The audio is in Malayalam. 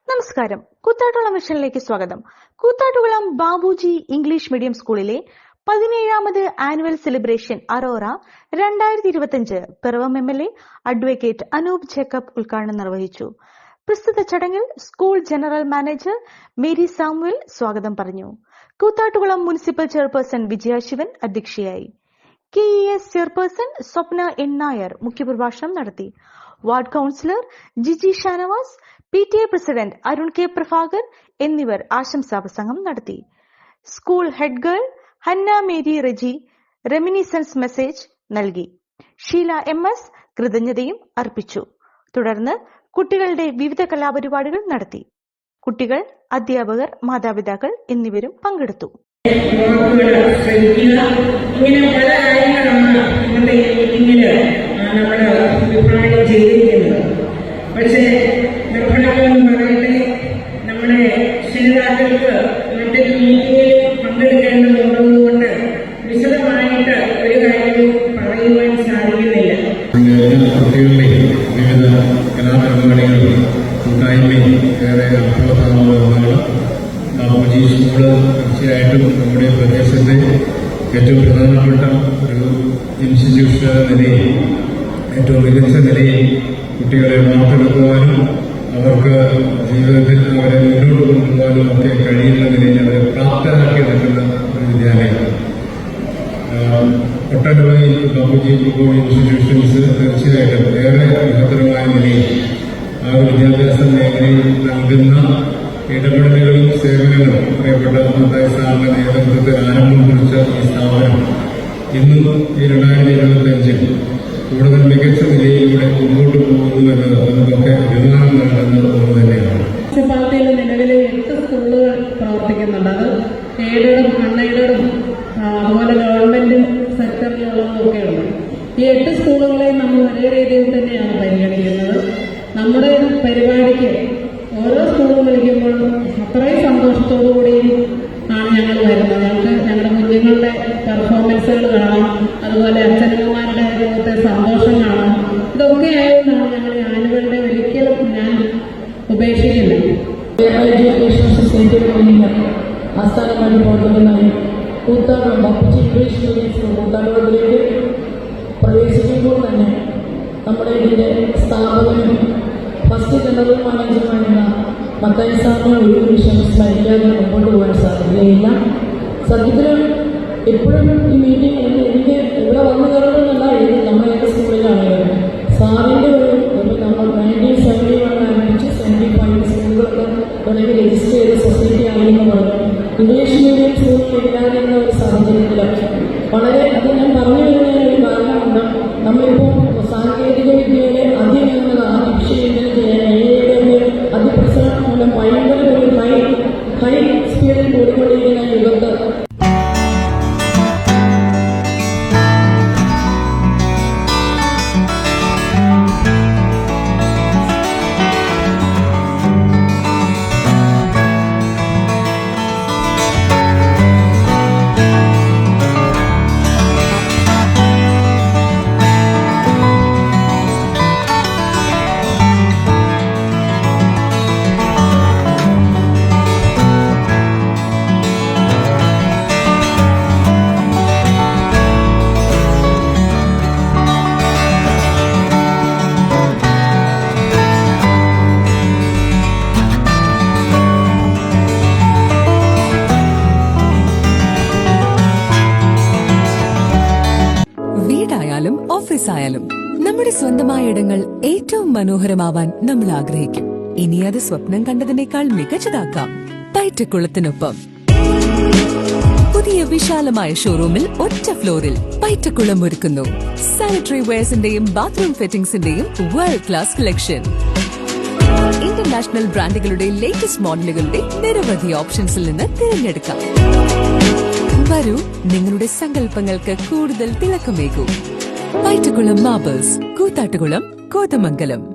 നമസ്കാരം. കൂത്താട്ടുകുളം മിഷനിലേക്ക് സ്വാഗതം. കൂത്താട്ടുകുളം ബാബുജി ഇംഗ്ലീഷ് മീഡിയം സ്കൂളിലെ 17ാമത് annual celebration Aurora 2025 Piravom MLA advocate Anoop Jacob ഉദ്ഘാടനം നിർവഹിച്ചു. പ്രസ്തുത ചടങ്ങിൽ school general manager Mary Samuel സ്വാഗതം പറഞ്ഞു. കൂത്താട്ടുകുളം മുനിസിപ്പൽ ചെയർപേഴ്സൺ വിജയ ശിവൻ അധ്യക്ഷയായി. KES chairperson Swapna N Nair മുഖ്യപ്രഭാഷണം നടത്തി. Ward councillor Jiji Shanavas, PTA president Arun K Prabhakar എന്നിവർ ആശംസാപ്രസംഗം നടത്തി. School head girl Hanna Mary Reji reminiscence message നൽകി. ഷീല MS കൃതജ്ഞതയും അർപ്പിച്ചു. തുടർന്ന് കുട്ടികളുടെ വിവിധ കലാപരിപാടികൾ നടത്തി. കുട്ടികൾ, അധ്യാപകർ, മാതാപിതാക്കൾ എന്നിവരും പങ്കെടുത്തു. ഇങ്ങനെ പല കാര്യങ്ങളാണ് ഇന്നത്തെ മീറ്റിംഗില് നമ്മൾ വിഭാവനം ചെയ്തിരിക്കുന്നത്. പക്ഷേ നിർഭയമെന്ന് പറയട്ടെ, നമ്മുടെ രക്ഷിതാക്കൾക്ക് മറ്റൊരു മീറ്റിംഗിൽ പങ്കെടുക്കേണ്ടതുള്ളതുകൊണ്ട് വിശദമായിട്ട് ഒരു കാര്യവും പറയുവാൻ സാധിക്കുന്നില്ല. കുട്ടികളുടെ വിവിധ കലാപരിപാടികൾ കൂട്ടായ്മയും ഏറെ അർത്ഥവത്താകുന്നതാണ്. ബാബുജി സ്കൂള് തീർച്ചയായിട്ടും നമ്മുടെ പ്രദേശത്തെ ഏറ്റവും പ്രധാനപ്പെട്ട ഒരു ഇൻസ്റ്റിറ്റ്യൂഷൻ എന്ന നിലയിൽ ഏറ്റവും മികച്ച നിലയിൽ കുട്ടികളെ വാർത്തെടുക്കുവാനും അവർക്ക് ജീവിതത്തിൽ അവരെ മുന്നോട്ട് കൊണ്ടുപോകാനും ഒക്കെ കഴിയുന്ന നിലയിൽ അവരെ പ്രാപ്തരാക്കി എടുക്കുന്ന ഒരു വിദ്യാലയമാണ്. ഒട്ടനവധി ബാബുജി ഇൻസ്റ്റിറ്റ്യൂഷൻസ് തീർച്ചയായിട്ടും ഏറെ മഹത്തരമായ നിലയിൽ ആ വിദ്യാഭ്യാസ മേഖലയിൽ നൽകുന്ന ഇടപെടലുകളും സേവനങ്ങളും പ്രിയപ്പെട്ട മത്തായി സാറിന്റെ നേതൃത്വത്തിൽ ആരംഭം കുറിച്ച ഈ സ്ഥാപനം ഇന്നും ഈ 2025 കൂടുതൽ മികച്ച നിലയിലൂടെ മുന്നോട്ട് പോകുന്നുവെന്ന് നമുക്കൊക്കെ അഭിമാനം നൽകുന്ന ഒന്ന് തന്നെയാണ്. മുനിസിപ്പാലിറ്റിയിൽ നിലവിലെ 8 സ്കൂളുകൾ പ്രവർത്തിക്കുന്നുണ്ട്. അത് എയ്ഡഡും അൺഎയ്ഡഡും അതുപോലെ ഗവൺമെന്റ് സെക്ടറിലുള്ളതും ഒക്കെയുണ്ട്. ഈ 8 സ്കൂളുകളെയും നമ്മൾ ഒരേ രീതിയിൽ തന്നെയാണ് പരിഗണിക്കുന്നത്. നമ്മുടെ പരിപാടിക്ക് ഓരോ സ്കൂളും വിളിക്കുമ്പോഴും അത്രയും സന്തോഷത്തോടുകൂടിയും ആണ് ഞങ്ങൾ വരുന്നത്. ഞങ്ങളുടെ കുഞ്ഞുങ്ങളുടെ പെർഫോമൻസുകൾ കാണാം, അതുപോലെ അച്ഛനമ്മമാരുടെ മുഖത്തെ സന്തോഷം കാണാം. ഇതൊക്കെ ആയതുകൊണ്ടാണ് ഞങ്ങൾ ആനുവലിനെ ഒരിക്കലും ഞാൻ ഉപേക്ഷിക്കുന്നത്. എഡ്യൂക്കേഷൻ സൊസൈറ്റിയുടെ ആസ്ഥാനമായി പ്രവർത്തിക്കുന്നതായി Koothattukulam Babuji English medium school കൂത്താട്ടുകുളത്തിലേക്ക് പ്രവേശിക്കുമ്പോൾ തന്നെ നമ്മുടെ ഇതിൻ്റെ സ്ഥാപകനും ഫസ്റ്റ് ജനറൽ മാനേജറുമായിരുന്ന മത്തായി സാറിനെ ഒരു നിമിഷം സ്മരിക്കാതെ മുമ്പോട്ട് പോകാൻ സാധിക്കുകയില്ല. സത്യത്തിൽ എപ്പോഴും ഈ മീറ്റിംഗ് എനിക്ക് ഇവിടെ വന്നു കയറുന്നതല്ല, നമ്മൾ ഏത് സ്കൂളിലാണെങ്കിലും സാറിൻ്റെ ഒരു നമ്മൾ 1971 ആരംഭിച്ച് 75 സ്കൂളുകളൊക്കെ തുടങ്ങി രജിസ്റ്റർ ചെയ്ത സൊസൈറ്റി ആണെന്ന് പറഞ്ഞു. ഇംഗ്ലീഷ് മീഡിയം സ്കൂളിലില്ലാതിരുന്ന ഒരു സാഹചര്യത്തിൽ വളരെ അത് ഞാൻ പറഞ്ഞു വരുന്നതിന് ഒരു കാരണമുണ്ട്. നമ്മളിപ്പോൾ സാങ്കേതിക വിദ്യയിലെ അതിവേഗത ആർട്ടിഫിഷ്യൽ അതിപ്രസരം മൂലം ഭയങ്കര ഒരു ഹൈ സ്പീഡിൽ കൂടിക്കൊണ്ടിരിക്കുന്ന യുഗത്ത് ഓഫീസായാലും നമ്മുടെ സ്വന്തമായ ഇടങ്ങൾ ഏറ്റവും മനോഹരമാവാൻ നമ്മൾ ആഗ്രഹിക്കും. ഇനി അത് സ്വപ്നം കണ്ടതിനേക്കാൾ മികച്ചതാക്കാം പൈറ്റക്കുളത്തിനൊപ്പം. പുതിയ വിശാലമായ ഷോറൂമിൽ ഒറ്റ ഫ്ലോറിൽ പൈറ്റക്കുളം ഒരുക്കുന്നു സാനിറ്ററി വെയർസിന്റെയും ബാത്റൂം ഫിറ്റിംഗ്സിന്റെയും വേൾഡ് ക്ലാസ് കളക്ഷൻ. ഇന്റർനാഷണൽ ബ്രാൻഡുകളുടെ ലേറ്റസ്റ്റ് മോഡലുകളുടെ നിരവധി ഓപ്ഷൻസിൽ നിന്ന് തിരഞ്ഞെടുക്കാം. വരൂ, നിങ്ങളുടെ സങ്കല്പങ്ങൾക്ക് കൂടുതൽ തിളക്കമേകൂ. പൈറ്റക്കുളം മാബേഴ്സ്, കൂത്താട്ടുകുളം, കോതമംഗലം.